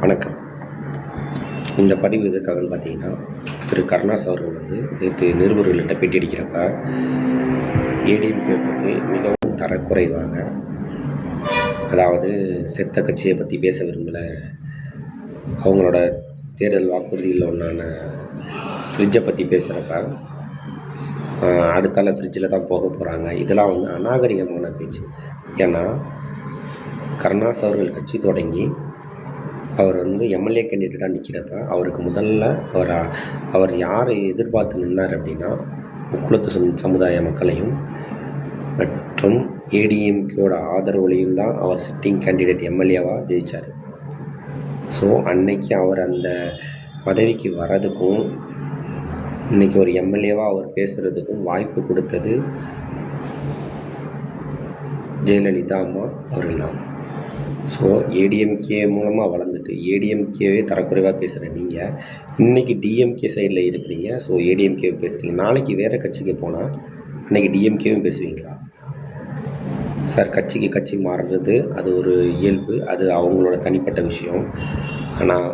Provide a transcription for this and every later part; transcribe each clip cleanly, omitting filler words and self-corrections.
வணக்கம். இந்த பதிவு எதுக்காகன்னு பார்த்தீங்கன்னா, திரு கருணாஸ் அவர்கள் நேற்று நிருபர்கள்கிட்ட பேட்டி அளிக்கிறப்ப ஏடிஎம்கே பற்றி மிகவும் தரக்குறைவாக, அதாவது செத்த கட்சியை பற்றி பேச விரும்பலை, அவங்களோட தேர்தல் வாக்குறுதியில் ஒன்றான ஃப்ரிட்ஜை பற்றி பேசுகிறப்ப அடுத்தால ஃப்ரிட்ஜில் தான் போக போகிறாங்க. இதெல்லாம் அநாகரிகமான பேச்சு. ஏன்னா கருணாஸ் அவர்கள் கட்சி தொடங்கி அவர் எம்எல்ஏ கேண்டிடேட்டாக நிற்கிறப்ப அவருக்கு முதல்ல அவர் யாரை எதிர்பார்த்து நின்னார் அப்படின்னா, முக்குளத்து சமுதாய மக்களையும் மற்றும் ஏடிஎம்கேயோட ஆதரவுலையும் தான் அவர் சிட்டிங் கேண்டிடேட் எம்எல்ஏவாக ஜெயித்தார். ஸோ அன்னைக்கு அவர் அந்த பதவிக்கு வர்றதுக்கும் இன்றைக்கி ஒரு எம்எல்ஏவாக அவர் பேசுகிறதுக்கும் வாய்ப்பு கொடுத்தது ஜெயலலிதா அம்மா அவர்கள் தான். ஸோ ஏடிஎம்கே மூலமாக வளர்ந்துட்டு ஏடிஎம்கேவே தரக்குறைவாக பேசுகிற நீங்கள் இன்றைக்கி டிஎம்கே சைடில் இருக்கிறீங்க. ஸோ ஏடிஎம்கே பேசுகிறீங்க. நாளைக்கு வேறு கட்சிக்கு போனால் அன்றைக்கி டிஎம்கேவும் பேசுவீங்களா சார்? கட்சி மாறுறது அது ஒரு இயல்பு, அது அவங்களோட தனிப்பட்ட விஷயம். ஆனால்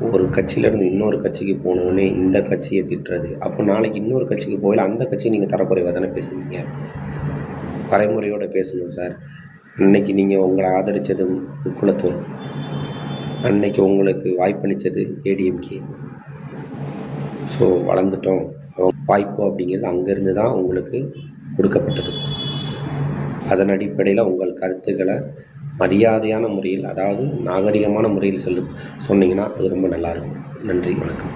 ஒரு கட்சியிலேருந்து இன்னொரு கட்சிக்கு போனோடனே இந்த கட்சியை திட்டுறது, அப்போ நாளைக்கு இன்னொரு கட்சிக்கு போயில அந்த கட்சி நீங்கள் தரக்குறைவாக தானே பேசுவீங்க. வரைமுறையோடு பேசணும் சார். அன்னைக்கு நீங்கள் உங்களை ஆதரித்தது முக்குளத்தூர், அன்னைக்கு உங்களுக்கு வாய்ப்பளித்தது ஏடிஎம்கே. ஸோ வளர்ந்துட்டோம், வாய்ப்பு அப்படிங்கிறது அங்கேருந்து தான் உங்களுக்கு கொடுக்கப்பட்டது. அதன் அடிப்படையில் உங்கள் கருத்துக்களை மரியாதையான முறையில், அதாவது நாகரிகமான முறையில் சொன்னீங்கன்னா அது ரொம்ப நல்லாயிருக்கும். நன்றி, வணக்கம்.